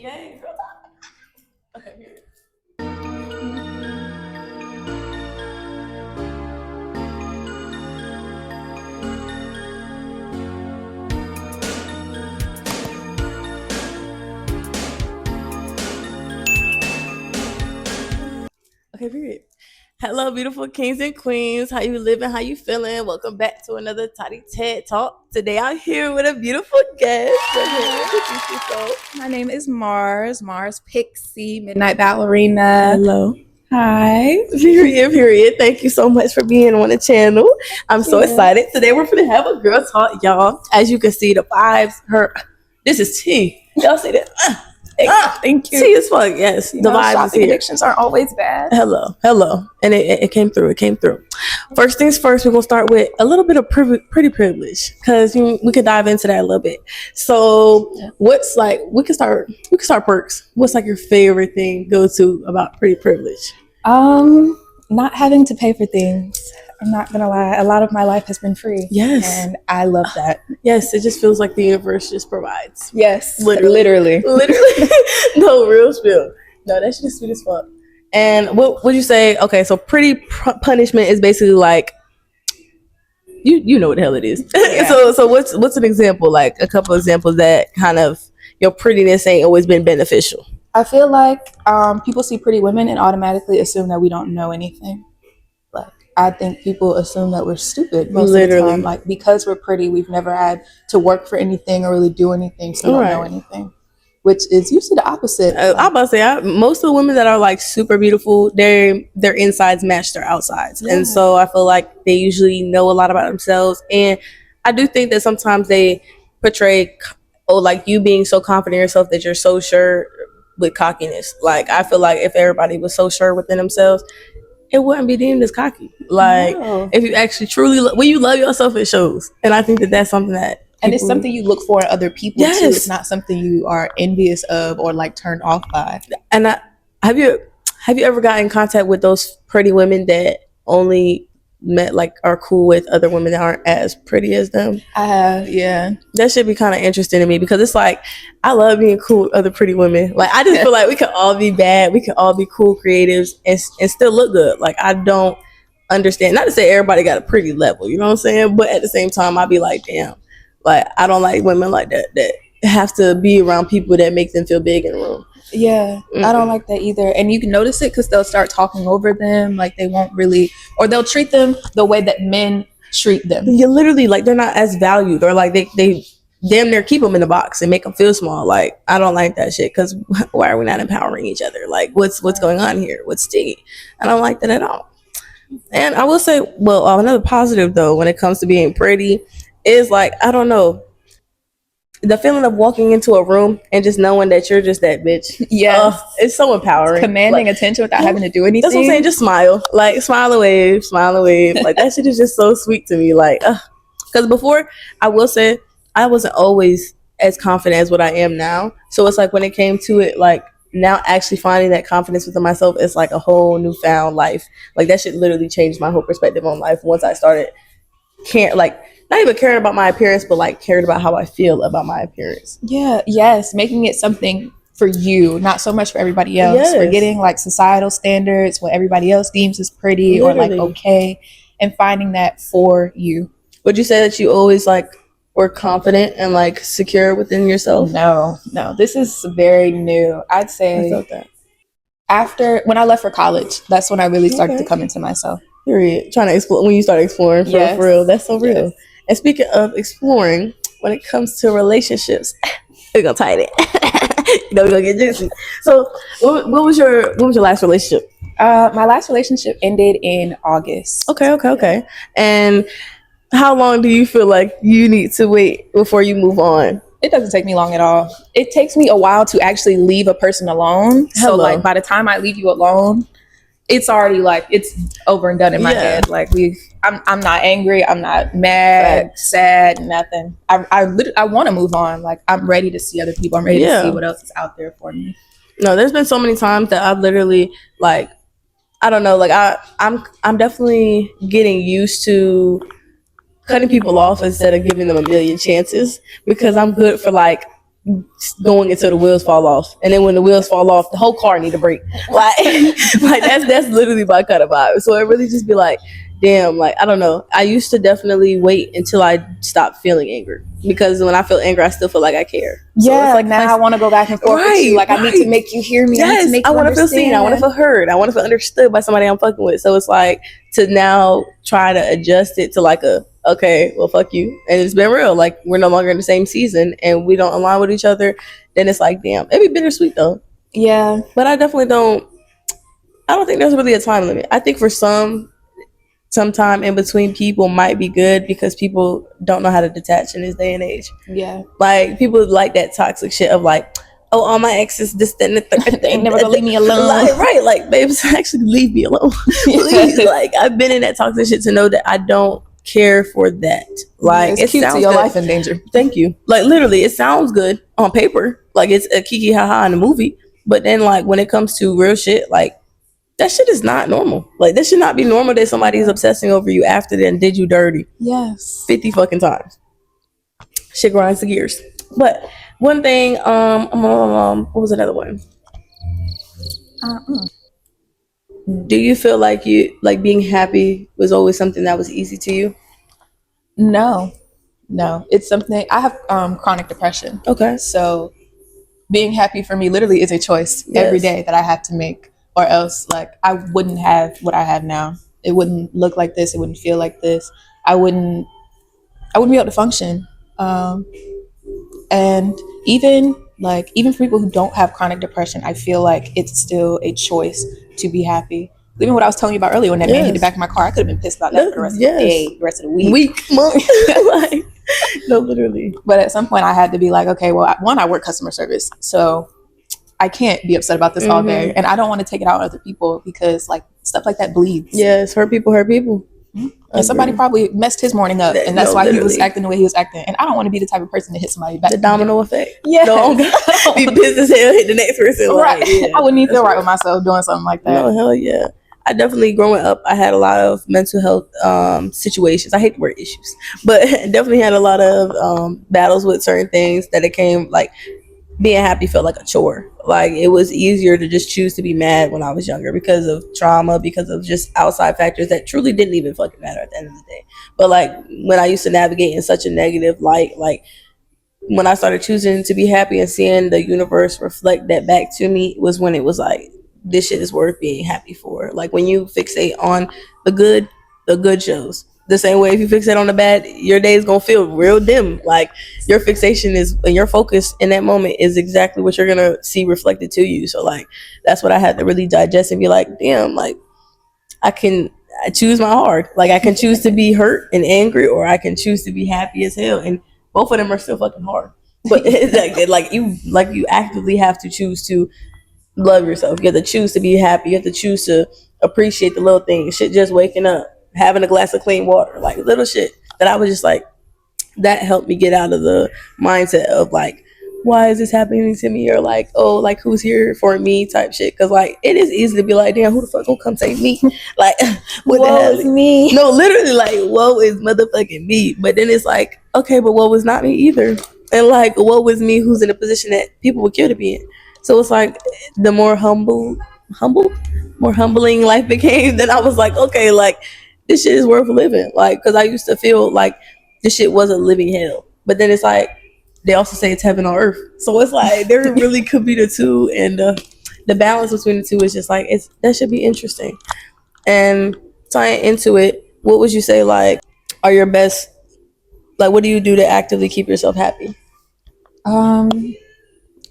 Yay, girl talk. Okay, here. Okay, period. Hello, beautiful kings and queens. How you living? How you feeling? Welcome back to another TatyTedTalk. Today I'm here with a beautiful guest. My name is Mars Pixie, Midnight Ballerina. Hello. Hi. Period. Thank you so much for being on the channel. I'm so excited. Today we're gonna have a girl talk, y'all. As you can see, the vibes. This is tea. Y'all see that? Thank you. Tea as fuck. Yes, the vibes is here. Addictions aren't always bad. Hello, and it came through. It came through. First things first, we're gonna start with a little bit of pretty privilege, because we could dive into that a little bit. So, what's like? We can start perks. What's like your favorite thing go to about pretty privilege? Not having to pay for things. I'm not gonna lie. A lot of my life has been free. Yes, and I love that. Yes, it just feels like the universe just provides. Yes, literally. No, real spill. No, that's just sweet as fuck. And what would you say? Okay, so pretty punishment is basically like you know what the hell it is. Yeah. So what's an example? Like a couple examples that kind of your prettiness ain't always been beneficial. I feel like people see pretty women and automatically assume that we don't know anything. Like, I think people assume that we're stupid most of the time. Like, because we're pretty, we've never had to work for anything or really do anything, so we don't know anything. Which is usually the opposite. I'm about to say, most of the women that are like super beautiful, their insides match their outsides. Yeah. And so I feel like they usually know a lot about themselves. And I do think that sometimes they portray, like you being so confident in yourself that you're so sure with cockiness. Like, I feel like if everybody was so sure within themselves, it wouldn't be deemed as cocky. Like, if you actually truly, when you love yourself, it shows. And I think that that's something that, and it's something you look for in other people too. It's not something you are envious of or like turned off by. And have you ever gotten in contact with those pretty women that only are cool with other women that aren't as pretty as them? I have, yeah. That should be kind of interesting to me, because it's like, I love being cool with other pretty women. Like, I just feel like we could all be bad, we could all be cool creatives and still look good. Like, I don't understand, not to say everybody got a pretty level, you know what I'm saying? But at the same time, I'd be like, damn. Like, I don't like women like that have to be around people that make them feel big in the room. Yeah, I don't like that either. And you can notice it because they'll start talking over them. Like, they won't really, or they'll treat them the way that men treat them. You literally, like, they're not as valued, or like they damn near keep them in the box and make them feel small. Like, I don't like that shit, because why are we not empowering each other? Like, what's going on here? What's sticky? I don't like that at all. And I will say, well, another positive though, when it comes to being pretty, is like, I don't know, the feeling of walking into a room and just knowing that you're just that bitch. Yeah, it's so empowering. It's commanding attention without having to do anything. That's what I'm saying. Just smile, like smile and wave. Like, that shit is just so sweet to me. Like, because before, I will say, I wasn't always as confident as what I am now. So it's like, when it came to it, like, now actually finding that confidence within myself is like a whole newfound life. Like, that shit literally changed my whole perspective on life once I started not even caring about my appearance, but like caring about how I feel about my appearance. Yeah, yes, making it something for you, not so much for everybody else. Yes. Forgetting like societal standards, what everybody else deems as pretty or like okay, and finding that for you. Would you say that you always like were confident and like secure within yourself? No, this is very new. I'd say I felt that after when I left for college, that's when I really started to come into myself. Period. Trying to explore, when you start exploring, for real. That's so real. Yes. And speaking of exploring, when it comes to relationships, we're gonna tighten it. We're gonna get juicy. So, what was your last relationship? My last relationship ended in August. Okay. And how long do you feel like you need to wait before you move on? It doesn't take me long at all. It takes me a while to actually leave a person alone. So, like, by the time I leave you alone, it's already like it's over and done in my head. Like, I'm not angry, I'm not mad, sad, nothing. I want to move on. Like, I'm ready to see other people. I'm ready to see what else is out there for me. No, there's been so many times that I've literally, like, I don't know, like I'm definitely getting used to cutting people off instead of giving them a million chances, because I'm good for like going until the wheels fall off, and then when the wheels fall off, the whole car need a break. Like, like that's literally my kind of vibe. So it really just be like, damn, like I don't know. I used to definitely wait until I stopped feeling anger, because when I feel anger, I still feel like I care. So Yeah, it's like now I want to go back and forth with you. Like I need to make you hear me. Yes, I want to feel seen. I want to feel heard. I want to feel understood by somebody I'm fucking with. So it's like to now try to adjust it to like a, okay, well, fuck you. And it's been real. Like we're no longer in the same season and we don't align with each other. Then it's like, damn, it'd be bittersweet though. Yeah. But I definitely don't think there's really a time limit. I think for some time in between people might be good because people don't know how to detach in this day and age. Yeah. Like people like that toxic shit of like, oh, all my exes, this, that, and the third. They ain't never gonna leave me alone. Like, right, like, babes, actually leave me alone. Please. Like, I've been in that toxic shit to know that I don't care for that. Like, it's cute to your life in danger. Thank you. Like, literally, it sounds good on paper. Like, it's a kiki haha in the movie. But then, like, when it comes to real shit, like, that shit is not normal. Like, that should not be normal that somebody is obsessing over you after then did you dirty. Yes. 50 fucking times. Shit grinds the gears. But one thing, what was another one? Do you feel like being happy was always something that was easy to you? No, it's something. I have chronic depression. Okay. So being happy for me literally is a choice every day that I have to make, or else like I wouldn't have what I have now. It wouldn't look like this. It wouldn't feel like this. I wouldn't be able to function. And even for people who don't have chronic depression, I feel like it's still a choice to be happy. Even what I was telling you about earlier, when that man hit the back of my car, I could have been pissed about that for the rest of the day, the rest of the week, month. Like, no, literally. But at some point, I had to be like, okay, well, I work customer service, so I can't be upset about this all day, and I don't want to take it out on other people because like stuff like that bleeds. Yes, hurt people. And somebody probably messed his morning up, and that's why he was acting the way he was acting. And I don't want to be the type of person to hit somebody back. The domino effect. Yeah. No, be pissed as hell, hit the next person. Right. Like, yeah, I wouldn't even feel right with myself doing something like that. No, hell yeah. I definitely, growing up, I had a lot of mental health situations. I hate the word issues, but definitely had a lot of battles with certain things that it came like being happy felt like a chore. Like it was easier to just choose to be mad when I was younger because of trauma, because of just outside factors that truly didn't even fucking matter at the end of the day. But like when I used to navigate in such a negative light, like when I started choosing to be happy and seeing the universe reflect that back to me was when it was like, this shit is worth being happy for. Like when you fixate on the good shows. The same way if you fixate on the bad, your day is gonna feel real dim. Like your fixation is and your focus in that moment is exactly what you're gonna see reflected to you. So like that's what I had to really digest and be like, damn, like I choose my heart. Like I can choose to be hurt and angry, or I can choose to be happy as hell. And both of them are still fucking hard. But it's like you actively have to choose to love yourself. You have to choose to be happy. You have to choose to appreciate the little things. Shit, just waking up, having a glass of clean water, like little shit that I was just like, that helped me get out of the mindset of like, why is this happening to me? Or like, oh, like who's here for me type shit. Cause like, it is easy to be like, damn, who the fuck gonna come save me? Like, what the hell is me? No, literally like, woe is motherfucking me. But then it's like, okay, but woe is not me either. And like, woe is me who's in a position that people would kill to be in. So it's like the more humbling life became, then I was like, okay, like this shit is worth living. Like, cause I used to feel like this shit was a living hell. But then it's like, they also say it's heaven on earth. So it's like, there really could be the two. And the balance between the two is just like, that should be interesting. And tying into it, what would you say like are your best, like what do you do to actively keep yourself happy?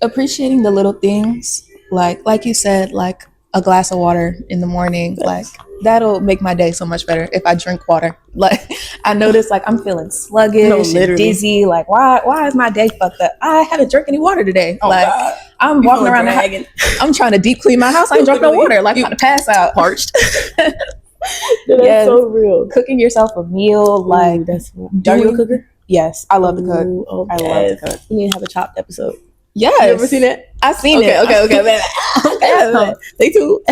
Appreciating the little things, like you said, like a glass of water in the morning. Yes. Like that'll make my day so much better if I drink water. Like I notice like I'm feeling sluggish and dizzy. Like why is my day fucked up? I haven't drank any water today. Oh, like God. I'm walking around the house. I'm trying to deep clean my house. I ain't drunk no water. Like I'm about to pass out. Parched. That's so real. Cooking yourself a meal, like are you a cooker? Yes, I love to cook. Okay. I love to cook. We need to have a chopped episode. Yes. You ever seen it? I've seen it. Okay. They too.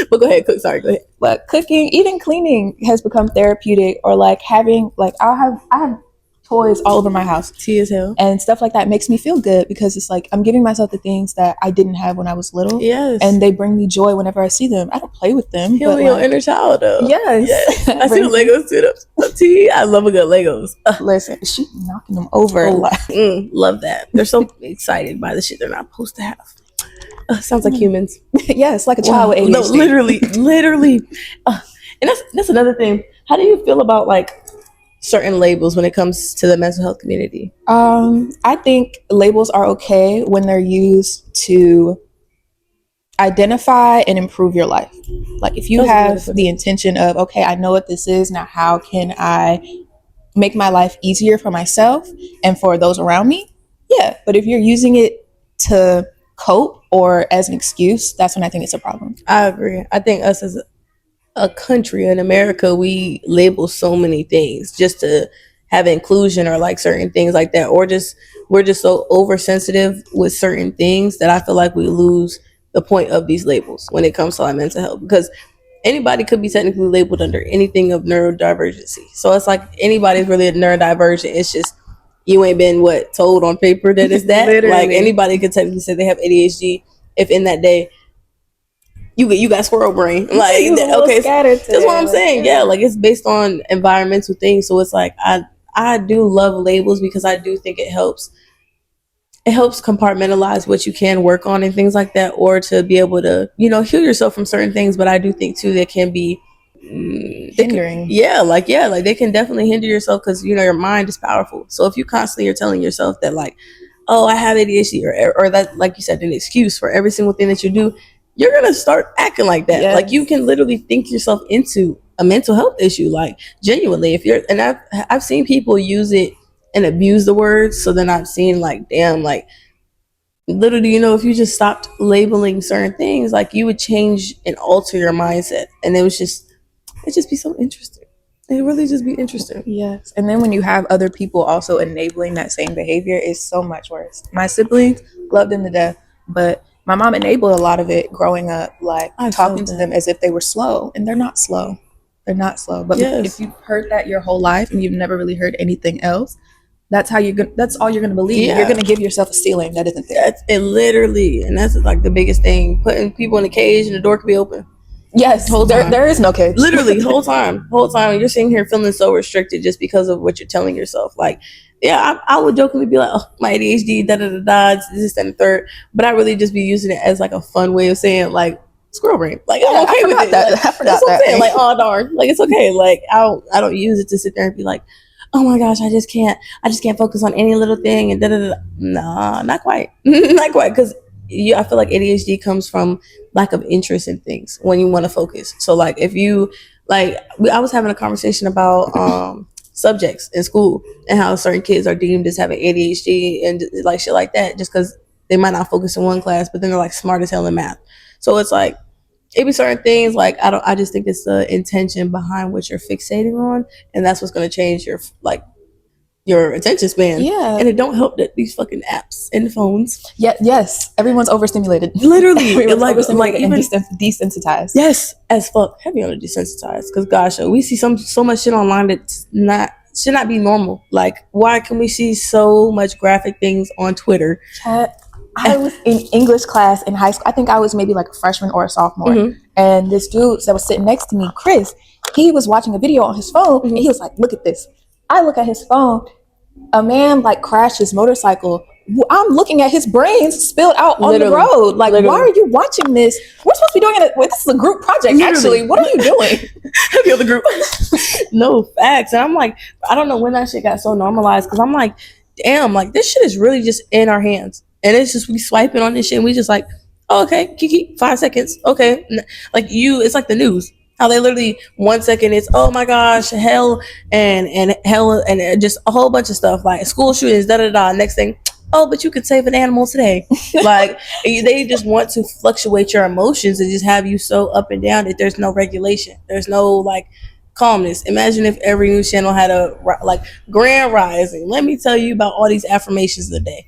But go ahead, cook. Sorry, go ahead. But cooking, even cleaning has become therapeutic, or like having like I have toys all over my house. Tea as hell. And stuff like that makes me feel good because it's like I'm giving myself the things that I didn't have when I was little. Yes. And they bring me joy whenever I see them. I don't play with them. Heal your inner child though. Yes. I see the Legos too. Tea. I love a good Legos. Listen, she knocking them over. Love that. They're so excited by the shit they're not supposed to have. Sounds like humans. Yes, like a child with ADHD. No, literally. And that's another thing. How do you feel about like certain labels when it comes to the mental health community? I think labels are okay when they're used to identify and improve your life. Like if you have the intention of, okay, I know what this is, now how can I make my life easier for myself and for those around me? Yeah, but if you're using it to cope or as an excuse, that's when I think it's a problem. I agree. I think us as a country in America, we label so many things just to have inclusion or like certain things like that, or just we're just so oversensitive with certain things that I feel like we lose the point of these labels when it comes to like mental health, because anybody could be technically labeled under anything of neurodivergency. So it's like anybody's really a neurodivergent. It's just you ain't been told on paper that it's that. Like anybody could technically say they have ADHD if in that day you got squirrel brain. Like okay, that's what I'm saying. Yeah, like it's based on environmental things. So it's like I do love labels because I do think it helps compartmentalize what you can work on and things like that, or to be able to, heal yourself from certain things. But I do think too that can be hindering. Like they can definitely hinder yourself because your mind is powerful. So if you constantly are telling yourself that like, oh, I have ADHD, or that, like you said, an excuse for every single thing that you do, you're gonna start acting like that. Yes. Like you can literally think yourself into a mental health issue, like genuinely. I've seen people use it and abuse the words. So then I've seen like, damn, like literally, if you just stopped labeling certain things, like you would change and alter your mindset, and it'd just be so interesting. It really just be interesting. Yes. And then when you have other people also enabling that same behavior, it's so much worse. My siblings, loved them to death, but my mom enabled a lot of it growing up, like talking to them as if they were slow, and they're not slow. They're not slow. But if you've heard that your whole life and you've never really heard anything else, that's all you're gonna believe. Yeah. You're gonna give yourself a ceiling that isn't there. That's it, literally, and that's like the biggest thing. Putting people in a cage and the door could be open. Yes, there is no cage. Literally, whole time, you're sitting here feeling so restricted just because of what you're telling yourself. Like, yeah, I would jokingly be like, oh, my ADHD, this and the third, but I really just be using it as like a fun way of saying like squirrel brain. Like, I'm okay with it. That. Like, I forgot that. Saying. Like, oh darn, like it's okay. Like, I don't use it to sit there and be like, oh my gosh, I just can't focus on any little thing and Nah, not quite, not quite, because I feel like ADHD comes from lack of interest in things when you want to focus. So like if you I was having a conversation about subjects in school and how certain kids are deemed as having ADHD and like shit like that just because they might not focus in one class, but then they're like smart as hell in math. So it's like it be certain things like I just think it's the intention behind what you're fixating on, and that's what's going to change your attention span. Yeah. And it don't help that these fucking apps and phones. Yes. Everyone's overstimulated. Literally. Overstimulated and desensitized. Yes, as fuck. Heavy on the desensitized. Because gosh, we see so much shit online that's should not be normal. Like, why can we see so much graphic things on Twitter? I was in English class in high school. I think I was maybe like a freshman or a sophomore. Mm-hmm. And this dude that was sitting next to me, Chris, he was watching a video on his phone. Mm-hmm. And he was like, look at this. I look at his phone. A man like crashed his motorcycle. I'm looking at his brains spilled out on the road. Like, why are you watching this? We're supposed to be doing it. This is a group project, actually. What are you doing? The other group. No, facts. And I'm like, I don't know when that shit got so normalized, because I'm like, damn, like this shit is really just in our hands. And it's just we swiping on this shit and we just like, oh, okay, Kiki, 5 seconds. Okay. Like it's like the news. How they literally 1 second it's oh my gosh, hell and just a whole bunch of stuff like school shootings, next thing, oh, but you could save an animal today. Like they just want to fluctuate your emotions and just have you so up and down that there's no regulation. There's no like calmness. Imagine if every news channel had a like grand rising. Let me tell you about all these affirmations a day.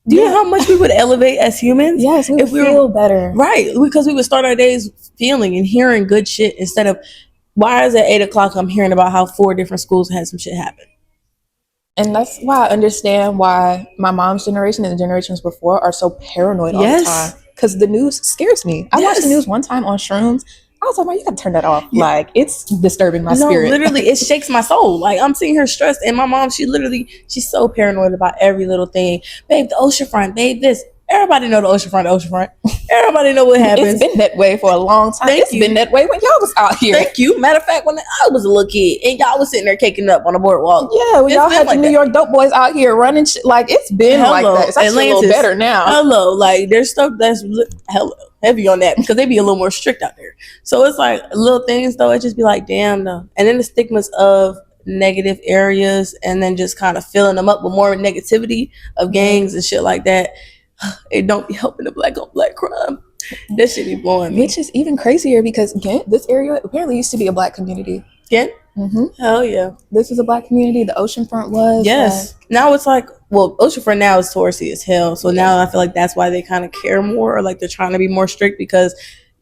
Do you know how much we would elevate as humans? Yes, we would feel better. Right, because we would start our days feeling and hearing good shit instead of, why is it 8 o'clock I'm hearing about how 4 different schools had some shit happen? And that's why I understand why my mom's generation and the generations before are so paranoid all the time. Because the news scares me. I watched the news one time on shrooms. I was like, man, you gotta turn that off. Yeah. Like, it's disturbing my spirit. Literally, it shakes my soul. Like, I'm seeing her stressed. And my mom, she's so paranoid about every little thing. Babe, the ocean front. Babe, this. Everybody know the ocean front. Everybody know what happens. It's been that way for a long time. It's been that way when y'all was out here. Thank you. Matter of fact, when I was a little kid and y'all was sitting there caking up on the boardwalk. Yeah, when y'all had the New York dope boys out here running shit. Like, it's been like that. It's actually a little better now. Hello. Like, there's stuff that's heavy on that because they be a little more strict out there. So it's like little things though. It just be like, damn though. And then the stigmas of negative areas and then just kind of filling them up with more negativity of gangs and shit like that. It don't be helping the black on black crime. That shit be blowing me. Which is even crazier because Ghent, this area apparently used to be a black community. Ghent? Mm-hmm. Hell yeah. This is a black community. The oceanfront was. Yes. Now it's like, well, oceanfront now is touristy as hell. So now I feel like that's why they kind of care more, or like they're trying to be more strict because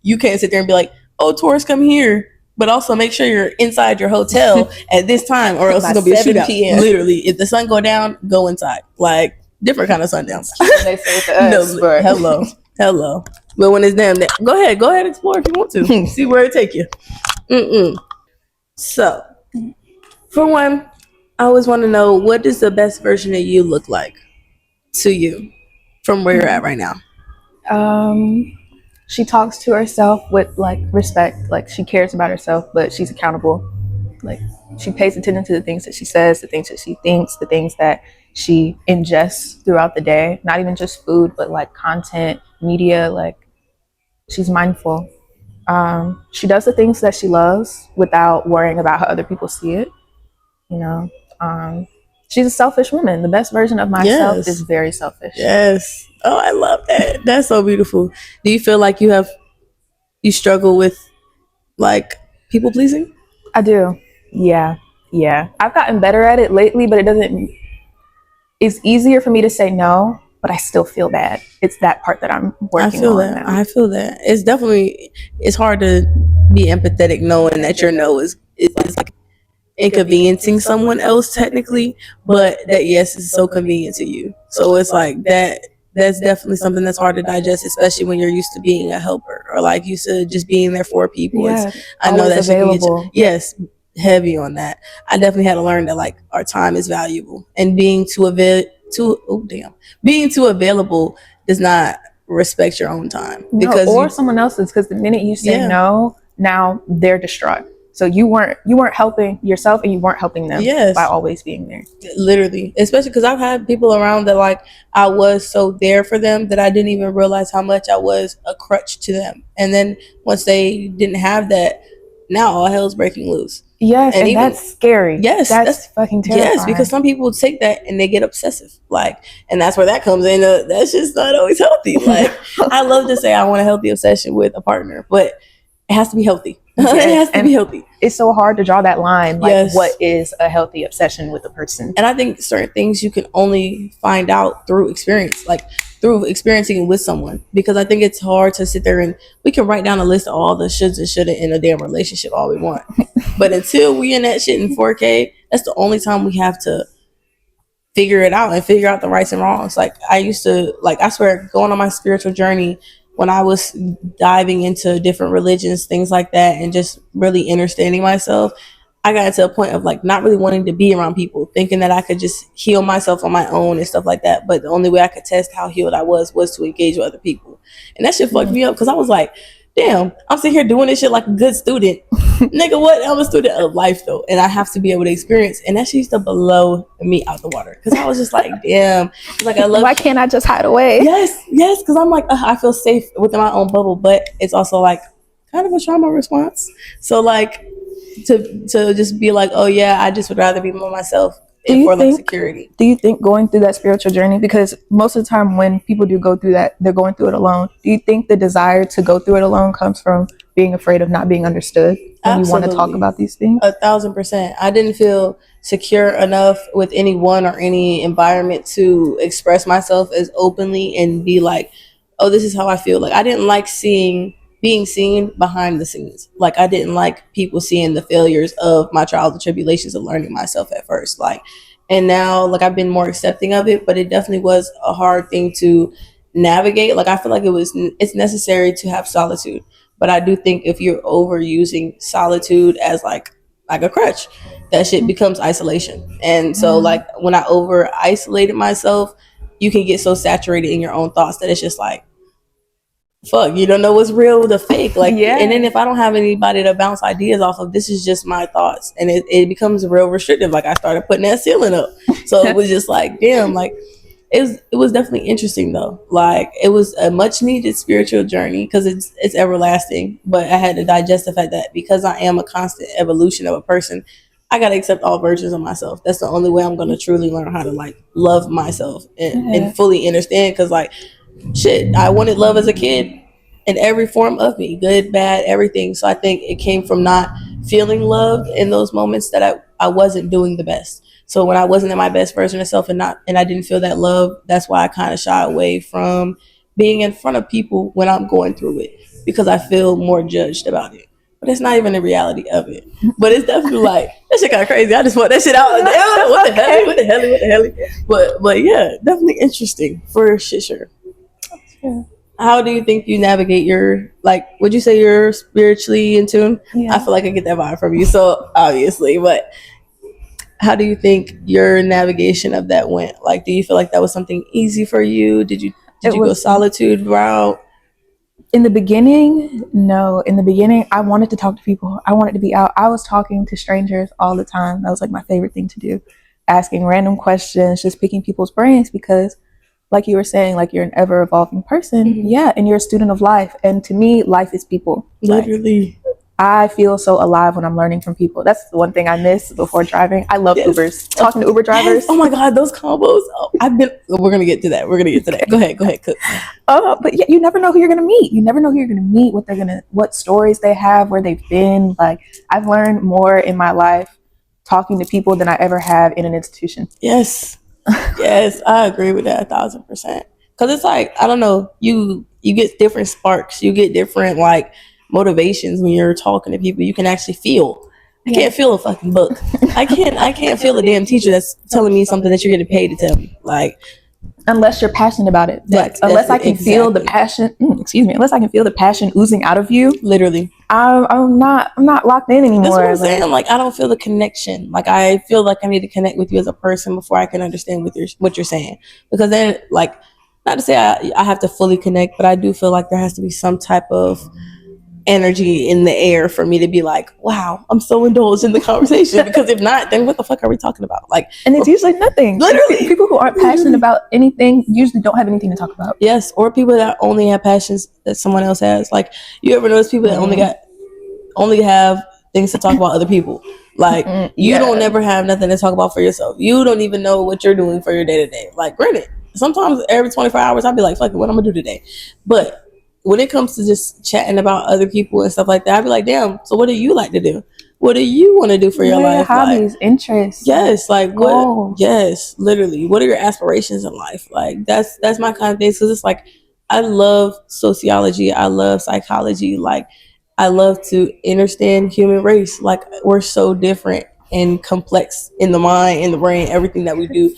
you can't sit there and be like, oh, tourists come here. But also make sure you're inside your hotel at this time or else it's going to be a shootout. PM. Literally, if the sun go down, go inside. Like, different kind of sundowns. They say to us, no, hello. But when it's them, go ahead, explore if you want to. See where it take you. So, for one, I always want to know, what does the best version of you look like to you from where you're at right now? She talks to herself with like respect, like she cares about herself, but she's accountable. Like, she pays attention to the things that she says, the things that she thinks, the things that she ingests throughout the day, not even just food, but like content, media. Like, she's mindful. She does the things that she loves without worrying about how other people see it. You know, she's a selfish woman. The best version of myself is very selfish. Yes. Oh, I love that. That's so beautiful. Do you feel like you struggle with like people pleasing? I do. Yeah. I've gotten better at it lately, but it's easier for me to say no, but I still feel bad. It's that part that I'm working on now. I feel that. It's hard to be empathetic knowing that your no is like inconveniencing someone else technically, but that yes is so convenient to you. So it's like that's definitely something that's hard to digest, especially when you're used to being a helper or like used to just being there for people. Yeah, I know that's available. Yes. Heavy on that. I definitely had to learn that like our time is valuable, and being too available does not respect your own time or someone else's. Because the minute you say no, now they're distraught. So you weren't helping yourself and you weren't helping them by always being there. Literally, especially because I've had people around that like I was so there for them that I didn't even realize how much I was a crutch to them. And then once they didn't have that, now all hell's breaking loose. Yes, and that's scary. Yes, that's fucking terrifying. Yes, because some people take that and they get obsessive, like, and that's where that comes in. That's just not always healthy. Like, I love to say I want a healthy obsession with a partner, but it has to be healthy. It has to be healthy. It's so hard to draw that line. Like, what is a healthy obsession with a person? And I think certain things you can only find out through experience, like through experiencing with someone. Because I think it's hard to sit there and we can write down a list of all the shoulds and shouldn't in a damn relationship all we want. But until we in that shit in 4K, that's the only time we have to figure it out and figure out the rights and wrongs. Like, I used to, like, I swear, going on my spiritual journey, when I was diving into different religions, things like that, and just really understanding myself, I got to a point of like not really wanting to be around people, thinking that I could just heal myself on my own and stuff like that. But the only way I could test how healed I was to engage with other people. And that shit fucked me up because I was like, damn, I'm sitting here doing this shit like a good student. Nigga, what? I'm a student of life though. And I have to be able to experience. And that shit used to blow me out the water. Because I was just like, damn. Like, I love. Why can't I just hide away? Yes. Because I'm like, I feel safe within my own bubble. But it's also like kind of a trauma response. So like to just be like, oh yeah, I just would rather be by myself. Like security. Do you think going through that spiritual journey, because most of the time when people do go through that, they're going through it alone. Do you think the desire to go through it alone comes from being afraid of not being understood when you want to talk about these things? 1,000%. I didn't feel secure enough with anyone or any environment to express myself as openly and be like, oh, this is how I feel. Like, I didn't like being seen behind the scenes. Like, I didn't like people seeing the failures of my trials and tribulations of learning myself at first. Like, and now like I've been more accepting of it, but it definitely was a hard thing to navigate. Like I feel like it's necessary to have solitude, but I do think if you're overusing solitude as like a crutch, that shit becomes isolation. And so like when I over isolated myself, you can get so saturated in your own thoughts that it's just like, fuck, you don't know what's real the fake. Like, yeah. And then if I don't have anybody to bounce ideas off of, this is just my thoughts, and it becomes real restrictive. Like I started putting that ceiling up, so it was just like, damn, like it was definitely interesting though. Like it was a much needed spiritual journey because it's everlasting, but I had to digest the fact that because I am a constant evolution of a person, I gotta accept all versions of myself. That's the only way I'm gonna truly learn how to like love myself and fully understand. Because like shit, I wanted love as a kid in every form of me, good, bad, everything. So I think it came from not feeling loved in those moments that I wasn't doing the best. So when I wasn't in my best version of self and I didn't feel that love, that's why I kind of shy away from being in front of people when I'm going through it, because I feel more judged about it. But it's not even the reality of it. But it's definitely like that shit got crazy. I just want that shit out. What the hell? What the hell? What the hell? But yeah, definitely interesting for shit sure. Yeah. How do you think you navigate your, like, would you say you're spiritually in tune? Yeah. I feel like I get that vibe from you, so obviously, but how do you think your navigation of that went? Like, do you feel like that was something easy for you? Did you go solitude route? In the beginning, no. In the beginning, I wanted to talk to people. I wanted to be out. I was talking to strangers all the time. That was like my favorite thing to do. Asking random questions, just picking people's brains, because like you were saying, like you're an ever evolving person. Mm-hmm. Yeah. And you're a student of life. And to me, life is people. Literally. Like, I feel so alive when I'm learning from people. That's the one thing I miss before driving. I love Ubers. Talking to Uber drivers. Yes. Oh my God, those combos. Oh, we're going to get to that. We're going to get to that. Go ahead. Cook. But yeah, you never know who you're going to meet. You never know who you're going to meet, what stories they have, where they've been. Like I've learned more in my life talking to people than I ever have in an institution. Yes. Yes, I agree with that 1,000%. Because it's like, I don't know, you get different sparks, you get different like motivations when you're talking to people. You can actually feel. I can't feel a fucking book. I can't feel a damn teacher that's telling me something that you're getting paid to tell me. Like, unless you're passionate about it. Unless I can feel the passion. Unless I can feel the passion oozing out of you. Literally. I'm not locked in anymore. That's what I'm saying. Like I don't feel the connection. Like I feel like I need to connect with you as a person before I can understand what you're saying. Because then, like, not to say I have to fully connect, but I do feel like there has to be some type of energy in the air for me to be like, wow, I'm so indulged in the conversation. Because if not, then what the fuck are we talking about? Like, and it's usually nothing. Literally, people who aren't passionate about anything usually don't have anything to talk about. Yes, or people that only have passions that someone else has. Like, you ever notice people that only have things to talk about other people? Like, you don't never have nothing to talk about for yourself. You don't even know what you're doing for your day to day. Like, granted, sometimes every 24 hours I'd be like, fuck it, what I'm gonna do today? But when it comes to just chatting about other people and stuff like that, I'd be like, damn, so what do you like to do? What do you want to do for your life? Hobbies, like, interests. Yes, like what? Yes, literally. What are your aspirations in life? Like that's my kind of thing. Because it's like I love sociology. I love psychology. Like I love to understand human race. Like we're so different and complex in the mind, in the brain, everything that we do.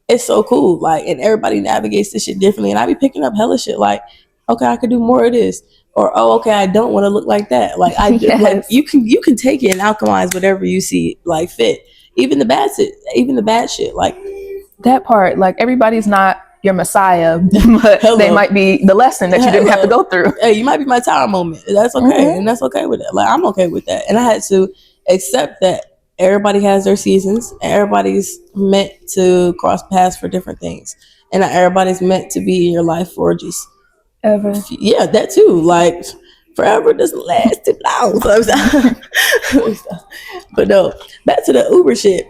It's so cool. Like, and everybody navigates this shit differently. And I be picking up hella shit. Like, okay, I could do more of this. Or, oh, okay, I don't want to look like that. Like I yes. Like you can take it and alchemize whatever you see like fit. Even the bad shit. Like that part. Like everybody's not your messiah, but they might be the lesson that you didn't have to go through. Hey, you might be my tower moment. That's okay, and that's okay with it. Like I'm okay with that, and I had to accept that everybody has their seasons, and everybody's meant to cross paths for different things, and not everybody's meant to be in your life for just. Ever. Yeah, that too. Like forever doesn't last too long. But no, back to the Uber shit.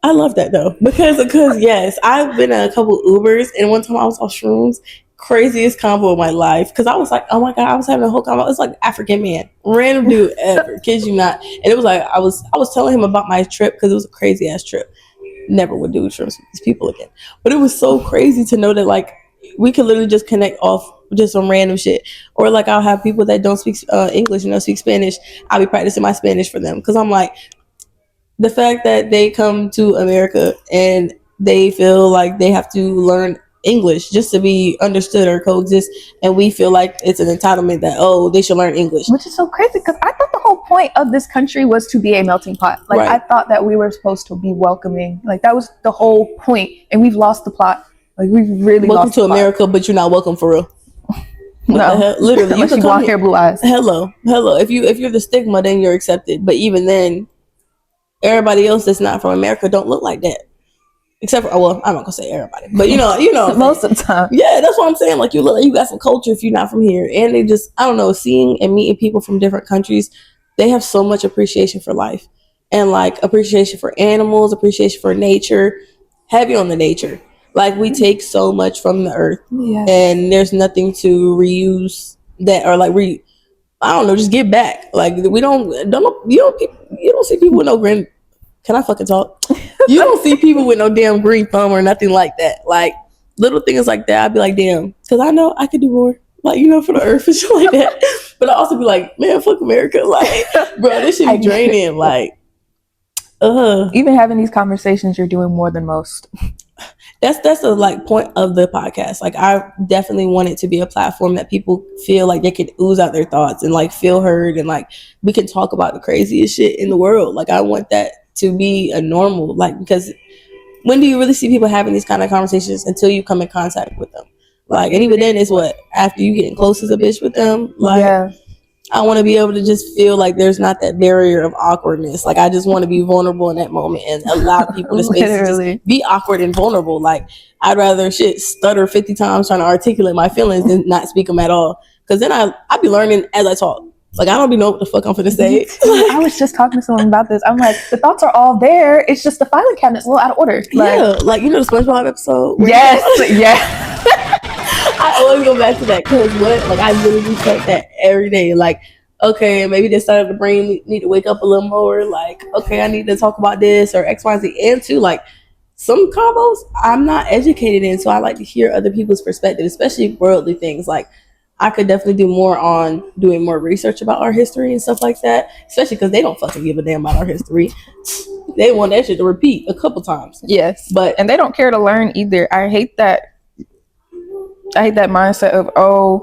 I love that though because yes, I've been in a couple Ubers, and one time I was off shrooms. Craziest combo of my life, because I was like, oh my God, I was having a whole combo. It's like African man, random dude ever, kid you not. And it was like I was telling him about my trip because it was a crazy ass trip. Never would do shrooms with these people again. But it was so crazy to know that like we could literally just connect off just some random shit. Or like I'll have people that don't speak English and don't speak Spanish. I'll be practicing my Spanish for them because I'm like, the fact that they come to America and they feel like they have to learn English just to be understood or coexist, and we feel like it's an entitlement that they should learn English, which is so crazy because I thought the whole point of this country was to be a melting pot. Like right. I thought that we were supposed to be welcoming. Like that was the whole point, and we've lost the plot. Like we really welcome lost to the America, plot. But you're not welcome for real. No, literally, you can blonde hair, blue eyes. Hello. If you're the stigma, then you're accepted. But even then, everybody else that's not from America don't look like that. Except for, I'm not gonna say everybody, but you know, most of the time. Yeah, that's what I'm saying. Like you look like you got some culture if you're not from here, and they just, I don't know, seeing and meeting people from different countries, they have so much appreciation for life, and like appreciation for animals, appreciation for nature, heavy on the nature. Like we take so much from the earth, and there's nothing to reuse that or like I don't know, just give back. Like we don't you don't see people with no green. Can I fucking talk? You don't see people with no damn green thumb or nothing like that. Like little things like that, I'd be like, damn, because I know I could do more. Like for the earth and shit like that. But I also be like, man, fuck America. Like, bro, this shit be draining. Like, even having these conversations, you're doing more than most. That's the like point of the podcast. Like I definitely want it to be a platform that people feel like they can ooze out their thoughts and like feel heard, and like we can talk about the craziest shit in the world. Like I want that to be a normal, like, because when do you really see people having these kind of conversations until you come in contact with them? Like, and even then it's what, after you getting close as a bitch with them. Like I want to be able to just feel like there's not that barrier of awkwardness. Like I just want to be vulnerable in that moment and allow people the space to just be awkward and vulnerable. Like I'd rather stutter 50 times trying to articulate my feelings than not speak them at all. Because then I be learning as I talk. Like I don't be know what the fuck I'm finna say. I was just talking to someone about this. I'm like, the thoughts are all there. It's just the filing cabinet's a little out of order. Like the SpongeBob episode. Yes, yeah. I always go back to that because I literally felt that every day. Like, okay, maybe this side of the brain need to wake up a little more. Like, okay, I need to talk about this or X, Y, Z. And two, like some combos I'm not educated in, so I like to hear other people's perspective, especially worldly things. Like I could definitely do more on doing more research about our history and stuff like that, especially because they don't fucking give a damn about our history. They want that shit to repeat a couple times. Yes, and they don't care to learn either. I hate that mindset of,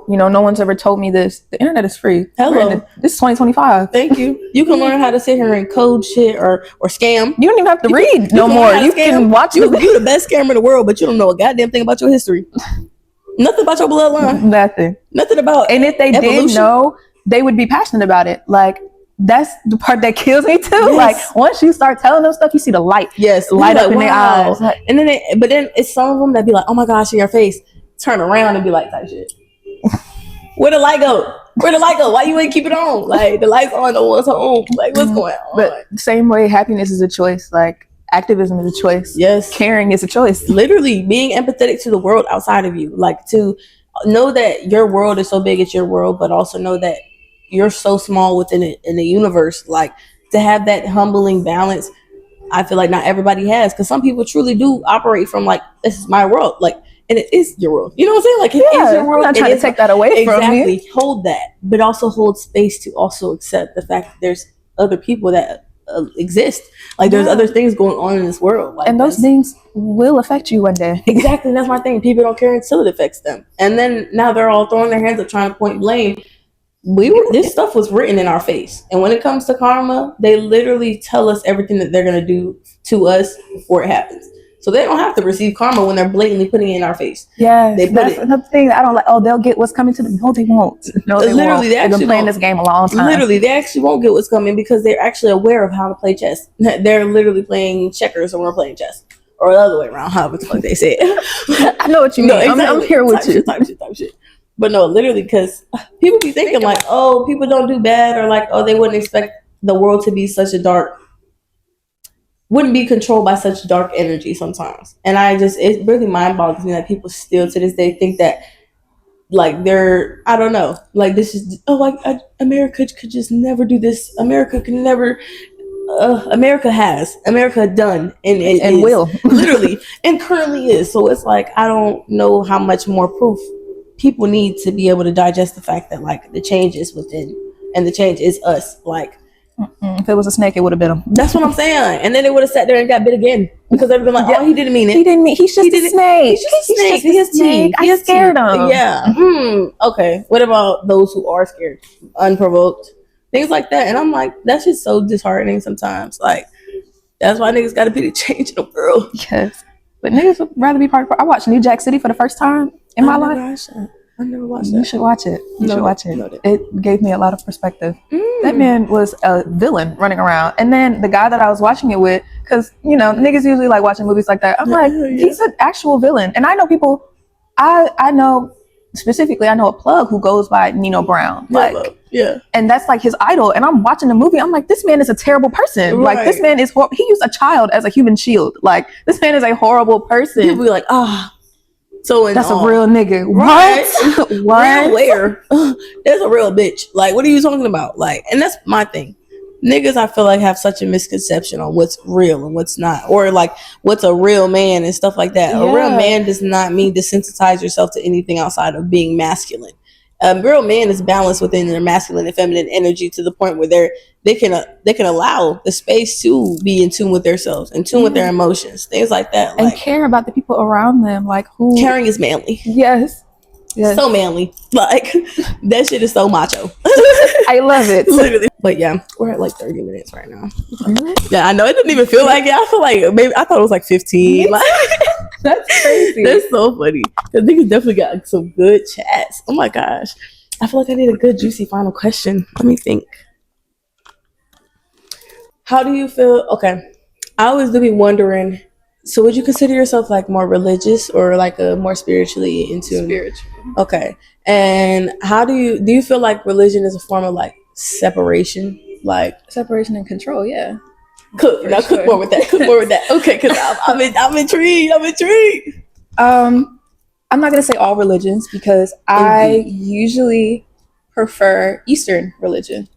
no one's ever told me this. The internet is free. Hello. This is 2025. Thank you. You can learn how to sit here and code shit or scam. You don't even have to read no more. You can watch You're the best scammer in the world, but you don't know a goddamn thing about your history. Nothing about your bloodline. Nothing about And if they evolution. Did know, they would be passionate about it. Like, that's the part that kills me too. Yes. Like once you start telling them stuff, you see the light. Yes, light up in their eyes. And then it's some of them that be like, oh my gosh, in your face. Turn around and be like, type shit. Where the light go? Why you ain't keep it on? Like the light's on, the one's home. Like what's going on? But the same way, happiness is a choice. Like activism is a choice. Yes, caring is a choice. Literally being empathetic to the world outside of you. Like to know that your world is so big, it's your world, but also know that you're so small within it in the universe. Like to have that humbling balance, I feel like not everybody has, because some people truly do operate from like, this is my world. Like. And it is your world. You know what I'm saying? Like, it is your world. I'm not trying to take that away from you. Exactly. Hold that. But also hold space to also accept the fact that there's other people that exist. Like, there's other things going on in this world. Like, and those things will affect you one day. Exactly. And that's my thing. People don't care until it affects them. And then now they're all throwing their hands up trying to point blame. This stuff was written in our face. And when it comes to karma, they literally tell us everything that they're going to do to us before it happens. So they don't have to receive karma when they're blatantly putting it in our face. Yeah, that's another thing that I don't like. Oh, they'll get what's coming to them. No, they won't. No, they won't. They've been playing this game a long time. Literally, they actually won't get what's coming because they're actually aware of how to play chess. They're literally playing checkers and we're playing chess. Or the other way around, however the fuck they say it. I know what you mean. Exactly. I'm here with you. Type shit. But no, literally, because people be thinking like, oh, people don't do bad, or like, oh, they wouldn't expect the world to be wouldn't be controlled by such dark energy sometimes. And it really mind boggles me that people still to this day think that like I don't know, like this is, America could just never do this. America can never, America done and will literally and currently is. So it's like, I don't know how much more proof people need to be able to digest the fact that like the change is within and the change is us. Like, If it was a snake, it would have been him. That's what I'm saying. And then they would have sat there and got bit again because they'd have been like, "Oh, he didn't mean it. He didn't mean. He's just a snake. He's just a snake. He has teeth. I scared him. Yeah. Okay. What about those who are scared, unprovoked, things like that? And I'm like, that's just so disheartening sometimes. Like, that's why niggas got to be the change in the world. Yes, but niggas would rather be part of. I watched New Jack City for the first time in my life. I never watched that. You should watch it. You should watch it. It gave me a lot of perspective. That man was a villain running around. And then the guy that I was watching it with, because, you know, niggas usually like watching movies like that. I'm like, he's an actual villain. And I know people, I know specifically, I know a plug who goes by Nino Brown. Like, and that's like his idol. And I'm watching the movie. I'm like, this man is a terrible person. Right. Like, this man is, he used a child as a human shield. Like, this man is a horrible person. People be like, so that's a real nigga. Right? What? Real where? There's a real bitch. Like, what are you talking about? Like, and that's my thing. Niggas, I feel like, have such a misconception on what's real and what's not, or like what's a real man and stuff like that. Yeah. A real man does not mean desensitize yourself to anything outside of being masculine. A real man is balanced within their masculine and feminine energy to the point where they can allow the space to be in tune with themselves, in tune with their emotions, things like that, and care about the people around them. Like, who caring is manly. Yes. So manly. Like, that shit is so macho. I love it. Literally. But yeah, we're at like 30 minutes right now. Yeah, I know it didn't even feel like it. I feel like maybe I thought it was like 15. Like, that's crazy. That's so funny. The niggas definitely got some good chats. Oh my gosh. I feel like I need a good juicy final question. Let me think. How do you feel? Okay. I always do be wondering, so would you consider yourself like more religious or like a more spiritually in tune? Spiritual. Okay. And how do you feel like religion is a form of like separation? Like separation and control, yeah. Cook more with that. Okay, because I'm intrigued. I'm not gonna say all religions because I usually prefer Eastern religion.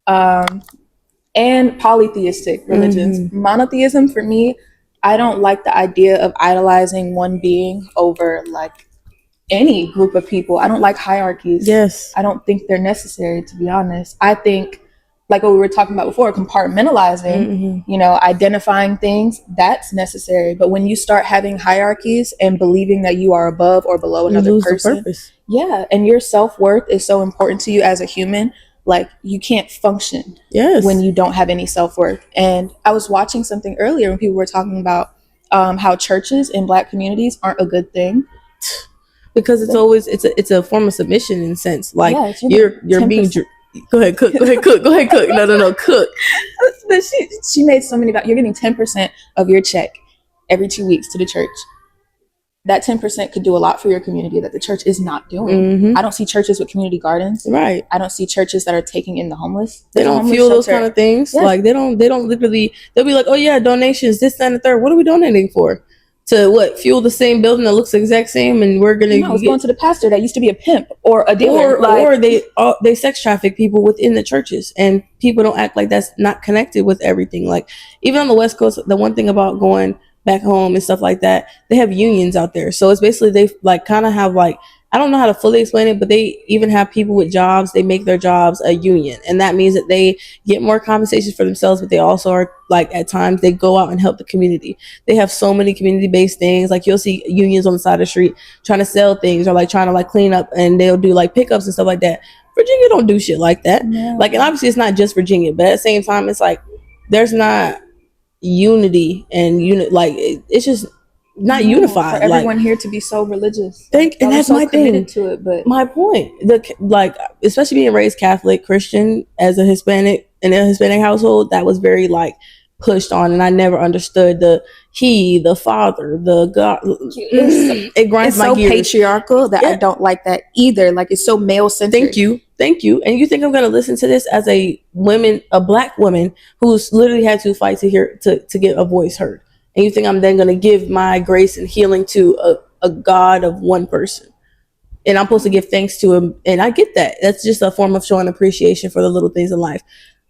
And polytheistic religions. Monotheism, for me, I don't like the idea of idolizing one being over like any group of people. I don't like hierarchies. Yes. I don't think they're necessary, to be honest. I think, like what we were talking about before, compartmentalizing, you know, identifying things, that's necessary. But when you start having hierarchies and believing that you are above or below another person, and your self-worth is so important to you as a human, like you can't function when you don't have any self-worth. And I was watching something earlier when people were talking about how churches in Black communities aren't a good thing. Because it's always it's a form of submission in a sense. Like you're being go ahead cook. No, cook. But she made so many about you're getting 10% of your check every 2 weeks to the church. That 10% could do a lot for your community that the church is not doing. I don't see churches with community gardens. Right. I don't see churches that are taking in the homeless. They don't fuel those kind of things. Yeah. Like they don't literally, they'll be like, oh yeah, donations, this, that, and the third. What are we donating for? To what? Fuel the same building that looks the exact same, and we're gonna. No, it's going to the pastor that used to be a pimp or a dealer, or they sex traffic people within the churches, and people don't act like that's not connected with everything. Like even on the West Coast, the one thing about going back home and stuff like that, they have unions out there. So it's basically they like kind of have like, I don't know how to fully explain it, but they even have people with jobs. They make their jobs a union, and that means that they get more compensation for themselves, but they also are like at times they go out and help the community. They have so many community-based things. Like you'll see unions on the side of the street trying to sell things or like trying to like clean up, and they'll do like pickups and stuff like that. Virginia don't do shit like that. Yeah. Like, and obviously it's not just Virginia, but at the same time, it's like there's not unity and like it's just not unified. For everyone here to be so religious. And that's so my thing. To it, but my point, like especially being raised Catholic Christian as a Hispanic in a Hispanic household, that was very like pushed on, and I never understood the father, the God. It grinds my gears. It's so patriarchal that I don't like that either. Like it's so male centered. Thank you. And you think I'm gonna listen to this as a Black woman who's literally had to fight to get a voice heard? And you think I'm then gonna give my grace and healing to a God of one person? And I'm supposed to give thanks to him, and I get that. That's just a form of showing appreciation for the little things in life.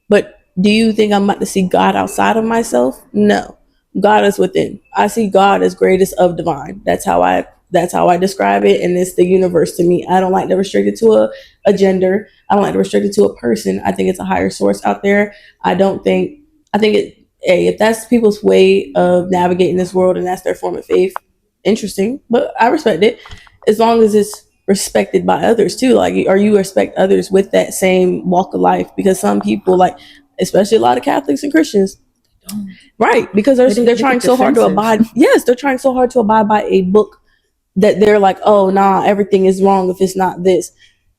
But do you think I'm about to see God outside of myself? No. God is within. I see God as greatest of divine. That's how I That's how I describe it, and it's the universe to me. I don't like to restrict it to a gender. I don't like to restrict it to a person. I think it's a higher source out there. I think it. Hey, if that's people's way of navigating this world and that's their form of faith, interesting. But I respect it as long as it's respected by others too. Like, or you respect others with that same walk of life. Because some people, like, especially a lot of Catholics and Christians, right? Because they're trying so hard to abide. Yes, they're trying so hard to abide by a book that they're like, oh, nah, everything is wrong if it's not this,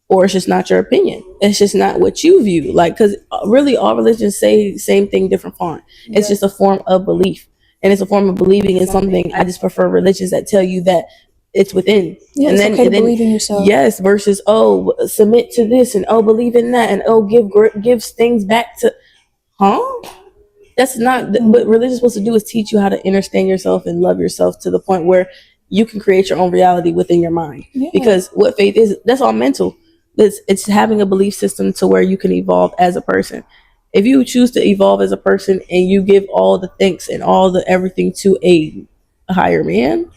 or it's just not your opinion. It's just not what you view. Like, because really all religions say same thing, different font. It's just a form of belief, and it's a form of believing in something. I just prefer religions that tell you that it's within. Yeah, and then believe in yourself. Yes, versus submit to this, and believe in that, and give things back to, that's not what religion is supposed to do. Is teach you how to understand yourself and love yourself to the point where you can create your own reality within your mind. Yeah. Because what faith is, that's all mental. It's having a belief system to where you can evolve as a person. If you choose to evolve as a person and you give all the thanks and all the everything to a higher man,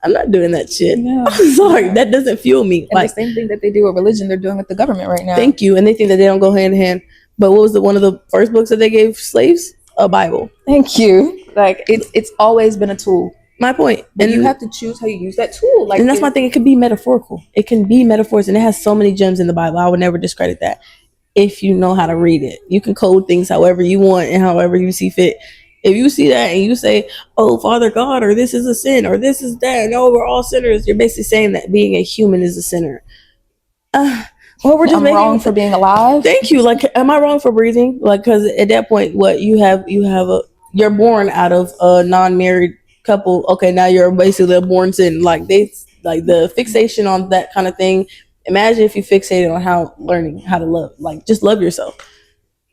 I'm not doing that shit. Yeah. I'm sorry, that doesn't fuel me. And like the same thing that they do with religion, they're doing with the government right now. Thank you. And they think that they don't go hand in hand. But what was one of the first books that they gave slaves? A Bible. Thank you. Like it's always been a tool. My point. And you have to choose how you use that tool. Like, and that's my thing. It can be metaphorical. It can be metaphors, and it has so many gems in the Bible. I would never discredit that. If you know how to read it, you can code things however you want and however you see fit. If you see that and you say, "Oh, Father God," or "This is a sin," or "This is that," no, we're all sinners. You're basically saying that being a human is a sinner. Well, we're just wrong for being alive. Thank you. Like, am I wrong for breathing? Like, because at that point, what you're born out of a non-married couple. Okay, now you're basically a born sin. Like the fixation on that kind of thing. Imagine if you fixated on learning how to love, like just love yourself.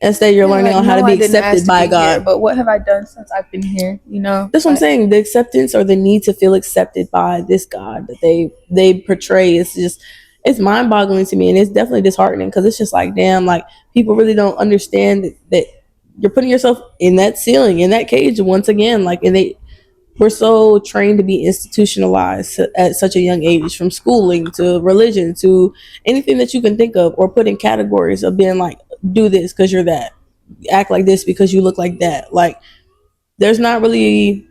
Instead, you're learning on how to be accepted by God. Here, but what have I done since I've been here? You know, that's what I'm saying. The acceptance or the need to feel accepted by this God that they portray is just, it's mind-boggling to me, and it's definitely disheartening because it's just like, damn, like people really don't understand that you're putting yourself in that ceiling, in that cage once again. Like, and we're so trained to be institutionalized at such a young age, from schooling to religion to anything that you can think of, or put in categories of being like, do this because you're that, act like this because you look like that. Like, there's not really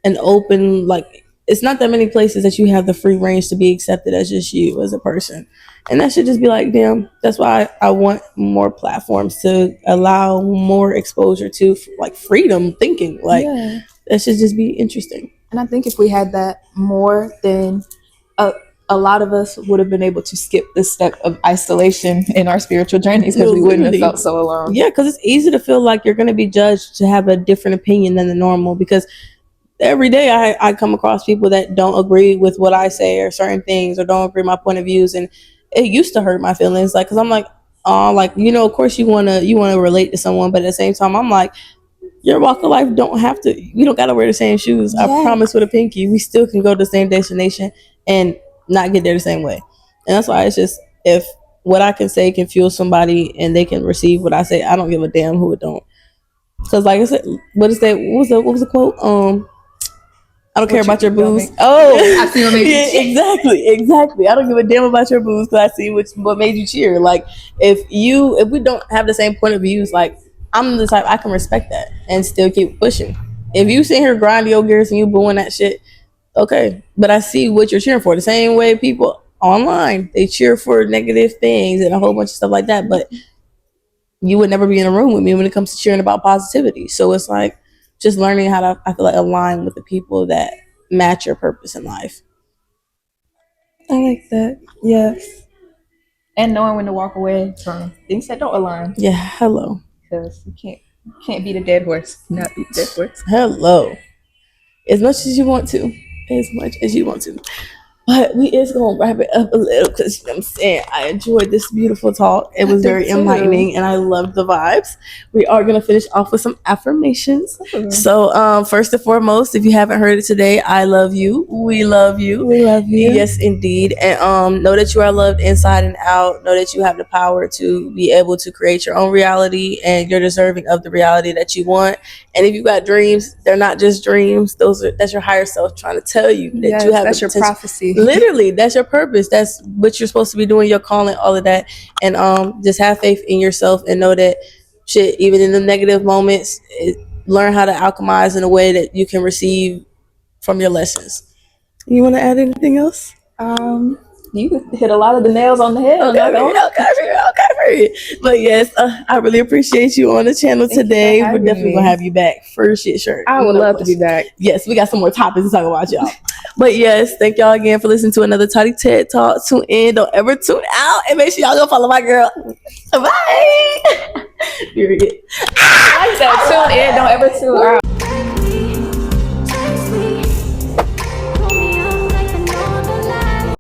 an open, like, it's not that many places that you have the free range to be accepted as just you as a person. And that should just be like, damn, that's why I want more platforms to allow more exposure to like freedom thinking. Like, that should just be interesting. And I think if we had that more, then a lot of us would have been able to skip this step of isolation in our spiritual journeys because we wouldn't have felt so alone. Yeah, because it's easy to feel like you're going to be judged to have a different opinion than the normal, because every day I come across people that don't agree with what I say or certain things, or don't agree with my point of views, and it used to hurt my feelings. Like, because I'm like, oh, like, you know, of course you want to relate to someone, but at the same time I'm like, your walk of life we don't got to wear the same shoes. I promise, with a pinky, we still can go to the same destination and not get there the same way. And that's why it's just, if what I can say can fuel somebody and they can receive what I say, I don't give a damn who it don't. Because like I said, what was the quote? I don't care about your booze. Oh, I see what made you cheer. Exactly. I don't give a damn about your booze because I see what made you cheer. Like, if we don't have the same point of views, like, I'm the type, I can respect that and still keep pushing. If you sit here grinding your gears and you booing that shit, okay, but I see what you're cheering for. The same way people online, they cheer for negative things and a whole bunch of stuff like that, but you would never be in a room with me when it comes to cheering about positivity. So it's like just learning how to, I feel like, align with the people that match your purpose in life. I like that. Yes. And knowing when to walk away from things that don't align. Yeah, hello. Because you can't beat a dead horse. Not beat a dead horse. Hello. As much as you want to. As much as you want to. But we is going to wrap it up a little, because, you know what I'm saying, I enjoyed this beautiful talk. It was very enlightening, and I loved the vibes. We are going to finish off with some affirmations. So first and foremost, if you haven't heard it today, I love you. We love you. We love you. Yes, indeed. And know that you are loved inside and out. Know that you have the power to be able to create your own reality, and you're deserving of the reality that you want. And if you got dreams, they're not just dreams. That's your higher self trying to tell you that you have. That's your prophecy. Literally, that's your purpose. That's what you're supposed to be doing, your calling, all of that. And just have faith in yourself and know that shit, even in the negative moments, learn how to alchemize in a way that you can receive from your lessons. You want to add anything else? You hit a lot of the nails on the head. Okay. But yes, I really appreciate you on the channel today. We're definitely going to have you back for shit sure. I would love to be back. Yes, we got some more topics to talk about, y'all. But yes, thank y'all again for listening to another Toddy TED Talk. Tune in. Don't ever tune out. And make sure y'all go follow my girl. Bye. Period. I like that. Tune in. Don't ever tune out.